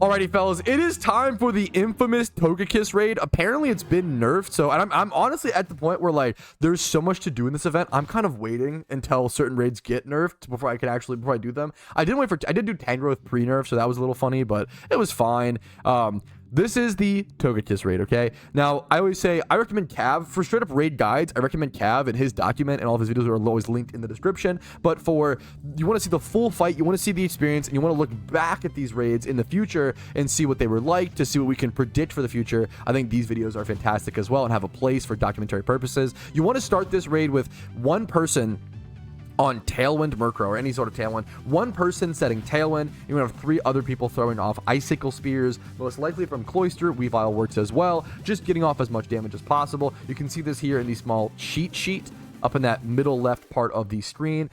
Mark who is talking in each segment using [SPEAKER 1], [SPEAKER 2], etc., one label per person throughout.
[SPEAKER 1] Alrighty, fellas, it is time for the infamous Togekiss raid. Apparently, it's been nerfed, so I'm honestly at the point where, like, there's so much to do in this event. I'm kind of waiting until certain raids get nerfed before I do them. I did do Tangrowth pre-nerf, so that was a little funny, but it was fine. This is the Togekiss raid, okay? Now, I always say I recommend Cav. For straight up raid guides, I recommend Cav and his document, and all of his videos are always linked in the description. But for, you want to see the full fight, you want to see the experience, and you want to look back at these raids in the future and see what they were like, to see what we can predict for the future. I think these videos are fantastic as well and have a place for documentary purposes. You want to start this raid with one person on Tailwind Murkrow, or any sort of Tailwind. One person setting Tailwind. You're going to have 3 other people throwing off Icicle Spears, most likely from Cloyster. Weavile works as well, just getting off as much damage as possible. You can see this here in the small cheat sheet up in that middle left part of the screen.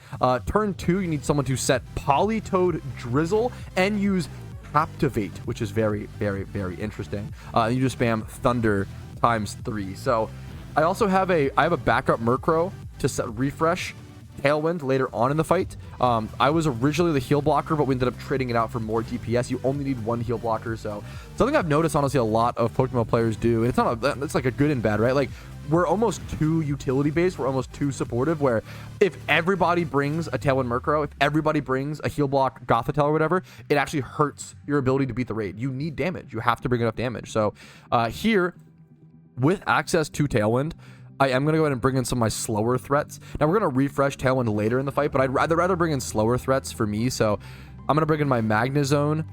[SPEAKER 1] Turn 2, you need someone to set Politoed Drizzle and use Captivate, which is very, very, very interesting. You just spam Thunder ×3. So I also have a backup Murkrow to set Refresh Tailwind later on in the fight. I was originally the heal blocker, but we ended up trading it out for more DPS. You only need 1 heal blocker, so something I've noticed honestly a lot of PokeMMO players do, and it's like a good and bad, right? Like, we're almost too utility based, we're almost too supportive, where if everybody brings a Tailwind Murkrow, if everybody brings a heal block Gothitelle or whatever, it actually hurts your ability to beat the raid. You need damage, you have to bring enough damage. So here, with access to Tailwind, I am going to go ahead and bring in some of my slower threats. Now, we're going to refresh Tailwind later in the fight, but I'd rather bring in slower threats for me. So I'm going to bring in my Magnezone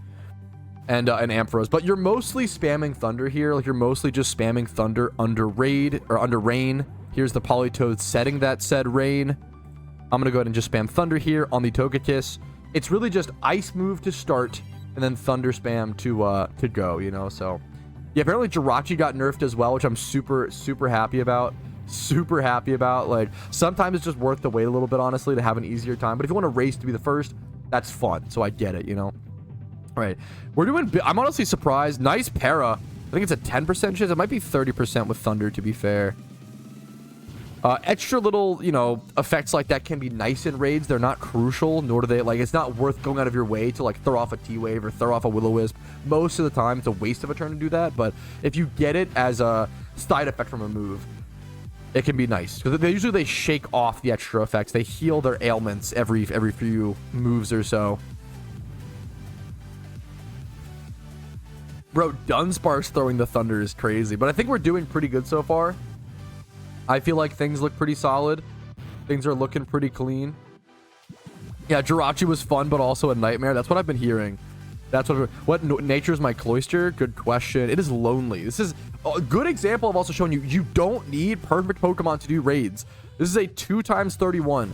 [SPEAKER 1] and an Ampharos. But you're mostly spamming Thunder here. Like, you're mostly just spamming Thunder under Raid, or under Rain. Here's the Politoed setting that said Rain. I'm going to go ahead and just spam Thunder here on the Togekiss. It's really just Ice move to start and then Thunder spam to go, you know? So, yeah, apparently Jirachi got nerfed as well, which I'm super, super happy about. Like, sometimes it's just worth the wait a little bit, honestly, to have an easier time. But if you want to race to be the first, that's fun, so I get it, you know. All right, we're doing, I'm honestly surprised. Nice para. I think it's a 10% chance. It might be 30% with Thunder, to be fair. Extra little, you know, effects like that can be nice in raids. They're not crucial, nor do they, like, it's not worth going out of your way to, like, throw off a T-Wave or throw off a Will-O-Wisp. Most of the time, it's a waste of a turn to do that, but if you get it as a side effect from a move, it can be nice, because they shake off the extra effects. They heal their ailments every few moves or so. Bro, Dunsparce throwing the Thunder is crazy, but I think we're doing pretty good so far. I feel like things look pretty solid. Things are looking pretty clean. Yeah, Jirachi was fun, but also a nightmare. That's what I've been hearing. That's what nature is my Cloyster? Good question. It is lonely. This is a good example of also showing you don't need perfect Pokemon to do raids. This is a 2x31.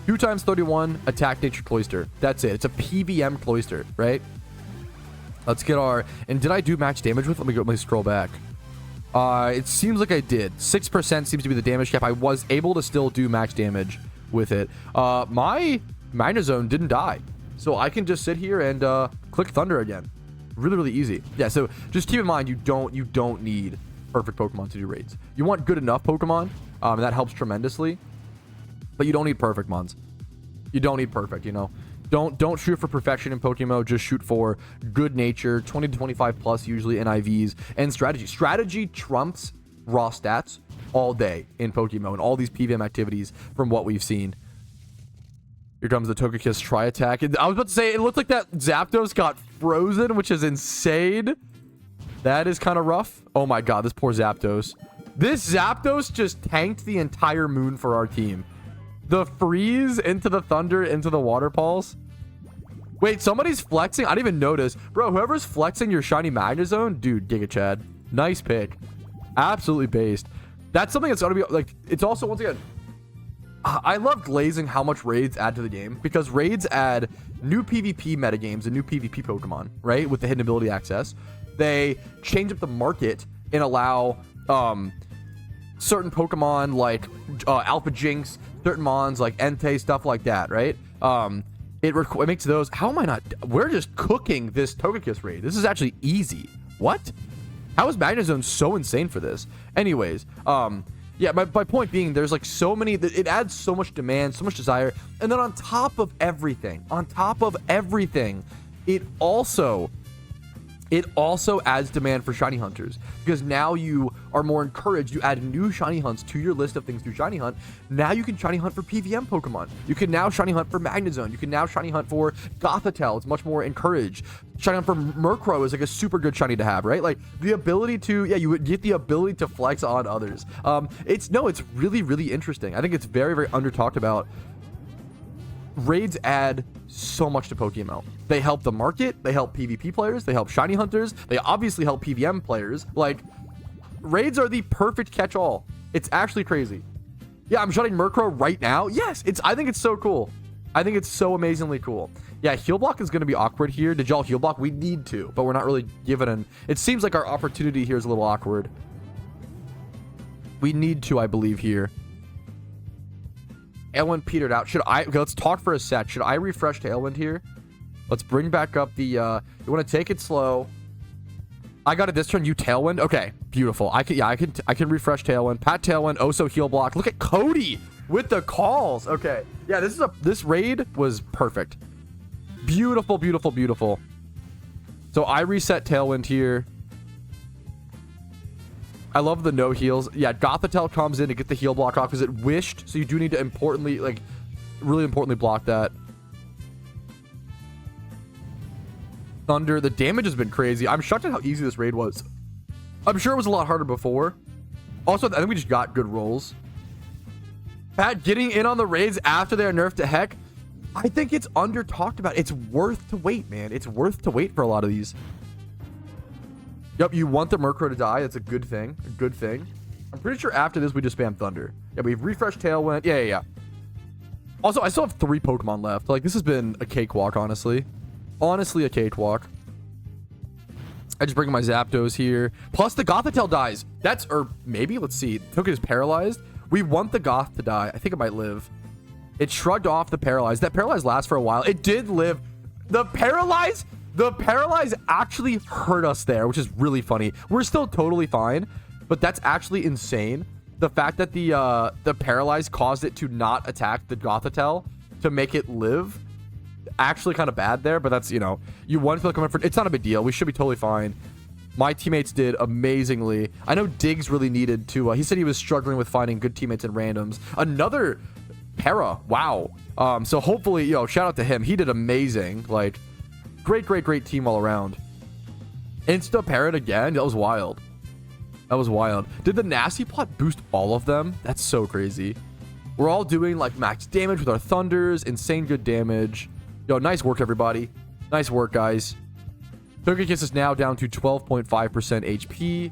[SPEAKER 1] 2x31 attack nature Cloyster. That's it. It's a PVM Cloyster, right? Let's get our... And did I do max damage with? Let me scroll back. It seems like I did. 6% seems to be the damage cap. I was able to still do max damage with it. My Magnezone didn't die, so I can just sit here and click Thunder again. Really, really easy. Yeah, so just keep in mind, you don't need perfect Pokemon to do raids. You want good enough Pokemon, and that helps tremendously, but you don't need perfect mons. You don't need perfect, you know. Don't shoot for perfection in PokeMMO. Just shoot for good nature, 20 to 25 plus usually in IVs, and strategy. Strategy trumps raw stats all day in PokeMMO and all these PVM activities from what we've seen. Here comes the Togekiss Tri-Attack. I was about to say, it looked like that Zapdos got frozen, which is insane. That is kind of rough. Oh my god, this poor Zapdos. This Zapdos just tanked the entire moon for our team. The freeze into the Thunder into the Water Pulse. Wait, somebody's flexing? I didn't even notice. Bro, whoever's flexing your shiny Magnezone, dude, Giga Chad. Nice pick. Absolutely based. That's something that's going to be, like, it's also, once again, I love glazing how much raids add to the game, because raids add new PvP metagames and new PvP Pokemon, right? With the hidden ability access. They change up the market and allow certain Pokemon like Alpha Jinx, certain Mons like Entei, stuff like that, right? It makes those... How am I not... We're just cooking this Togekiss raid. This is actually easy. What? How is Magnezone so insane for this? Anyways, yeah, my point being, there's like so many... It adds so much demand, so much desire. And then on top of everything, it also It also adds demand for shiny hunters because now you are more encouraged. You add new shiny hunts to your list of things to shiny hunt. Now you can shiny hunt for PVM Pokemon. You can now shiny hunt for Magnezone. You can now shiny hunt for Gothitelle. It's much more encouraged. Shiny hunt for Murkrow is like a super good shiny to have, right? Like the ability to, you would get the ability to flex on others. It's really, really interesting. I think it's very, very under talked about. Raids add so much to PokeMMO. They help the market, they help PvP players, they help shiny hunters, they obviously help PVM players. Like, raids are the perfect catch-all. It's actually crazy. Yeah, I'm shutting Murkrow right now. Yes, I think it's so cool. I think it's so amazingly cool. Yeah, heal block is going to be awkward here. Did y'all heal block? We need to, but we're not really given an... It seems like our opportunity here is a little awkward. We need to, I believe, here. Tailwind petered out. Okay, let's talk for a sec. Should I refresh Tailwind here? Let's bring back up the, you want to take it slow. I got it this turn. You Tailwind. Okay, beautiful. I can refresh Tailwind. Pat Tailwind. Oso heal block. Look at Cody with the calls. Okay. Yeah, this raid was perfect. Beautiful, beautiful, beautiful. So I reset Tailwind here. I love the no heals. Yeah, Gothitelle comes in to get the heal block off because it wished. So you do need to really importantly block that. Thunder. The damage has been crazy. I'm shocked at how easy this raid was. I'm sure it was a lot harder before. Also, I think we just got good rolls. Pat getting in on the raids after they're nerfed to heck. I think it's under talked about. It's worth to wait, man. It's worth to wait for a lot of these. Yep, you want the Murkrow to die. That's a good thing. A good thing. I'm pretty sure after this, we just spam Thunder. Yeah, we've refreshed Tailwind. Yeah. Also, I still have 3 Pokemon left. Like, this has been a cakewalk, honestly. Honestly, a cakewalk. I just bring my Zapdos here. Plus, the Gothitelle dies. Or maybe, let's see. Togekiss is paralyzed. We want the Goth to die. I think it might live. It shrugged off the Paralyze. That Paralyze lasts for a while. It did live. The Paralyze actually hurt us there, which is really funny. We're still totally fine, but that's actually insane. The fact that the Paralyze caused it to not attack the Gothitelle to make it live, actually kind of bad there, but that's, you want to feel coming for... It's not a big deal. We should be totally fine. My teammates did amazingly. I know Diggs really needed to... he said he was struggling with finding good teammates in randoms. Another Para. Wow. So hopefully, shout out to him. He did amazing. Like... Great team all around. Insta parrot again. That was wild. Did the nasty plot boost all of them? That's so crazy. We're all doing like max damage with our thunders. Insane good damage. Nice work, everybody. Nice work, guys. Togekiss is now down to 12.5% HP.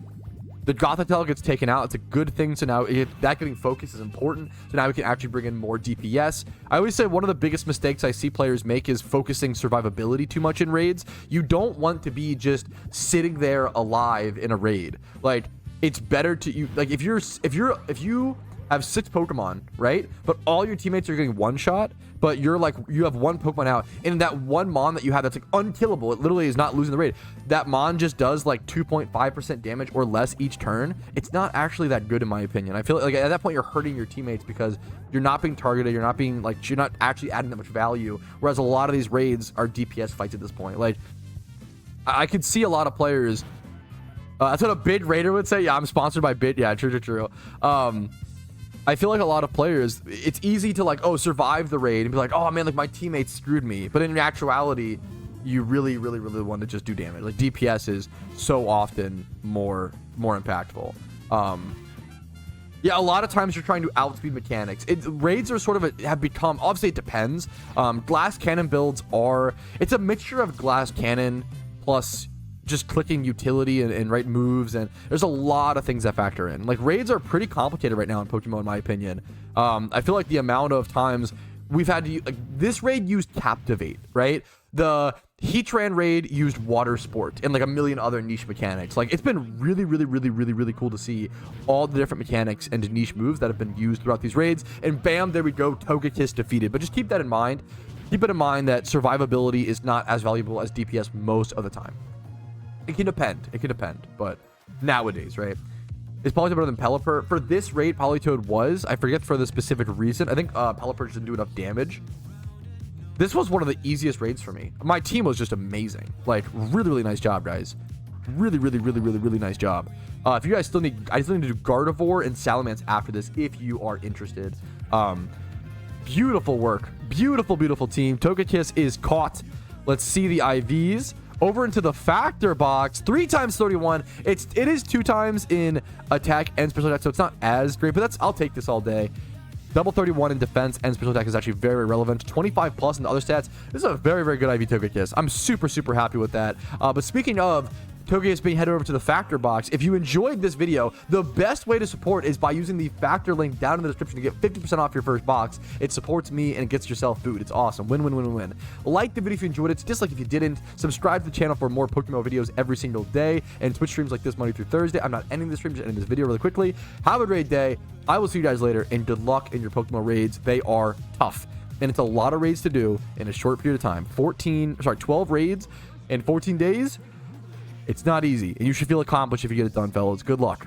[SPEAKER 1] The Gothitelle gets taken out. It's a good thing. So now that getting focus is important. So now we can actually bring in more DPS. I always say one of the biggest mistakes I see players make is focusing survivability too much in raids. You don't want to be just sitting there alive in a raid. Like, it's better to if you have 6 Pokemon, right? But all your teammates are getting one shot, but you have 1 Pokemon out, and that one Mon that you have that's like unkillable, it literally is not losing the raid. That Mon just does like 2.5% damage or less each turn. It's not actually that good in my opinion. I feel like at that point you're hurting your teammates because you're not being targeted, you're not actually adding that much value. Whereas a lot of these raids are DPS fights at this point. Like, I could see a lot of players. That's what a bid raider would say. Yeah, I'm sponsored by Bid. Yeah, true. I feel like a lot of players, it's easy to survive the raid and be like, oh man, like my teammates screwed me. But in actuality, you really want to just do damage. Like DPS is so often more impactful. Yeah, a lot of times you're trying to outspeed mechanics. Raids are sort of have become, obviously it depends. Glass cannon builds it's a mixture of glass cannon plus just clicking utility and right moves, and there's a lot of things that factor in. Like, raids are pretty complicated right now in PokeMMO, in my opinion. I feel like the amount of times we've had to this raid used Captivate, right? The Heatran raid used Water Sport and like a million other niche mechanics. Like, it's been really cool to see all the different mechanics and niche moves that have been used throughout these raids. And bam, there we go, Togekiss defeated. But just keep that in mind. Keep it in mind that survivability is not as valuable as DPS most of the time. It can depend, but nowadays, right? It's probably better than Pelipper. For this raid, Politoed was. I forget for the specific reason. I think Pelipper just didn't do enough damage. This was one of the easiest raids for me. My team was just amazing. Like, really nice job, guys. Really nice job. If you guys still need, I still need to do Gardevoir and Salamence after this if you are interested. Beautiful work. Beautiful team. Togekiss is caught. Let's see the IVs. Over into the factor box. 3 times 31. It is 2 times in attack and special attack, so it's not as great, but I'll take this all day. Double 31 in defense and special attack is actually very relevant. 25 plus in the other stats. This is a very good IV Togekiss. I'm super happy with that. But speaking of Togekiss being headed over to the factor box, if you enjoyed this video, the best way to support is by using the factor link down in the description to get 50% off your first box. It supports me and it gets yourself food. It's awesome. Win. Like the video if you enjoyed it. Dislike if you didn't. Subscribe to the channel for more PokeMMO videos every single day and Twitch streams like this Monday through Thursday. I'm not ending the stream, just ending this video really quickly. Have a great day. I will see you guys later, and good luck in your PokeMMO raids. They are tough, and it's a lot of raids to do in a short period of time. 12 raids in 14 days. It's not easy, and you should feel accomplished if you get it done, fellas. Good luck.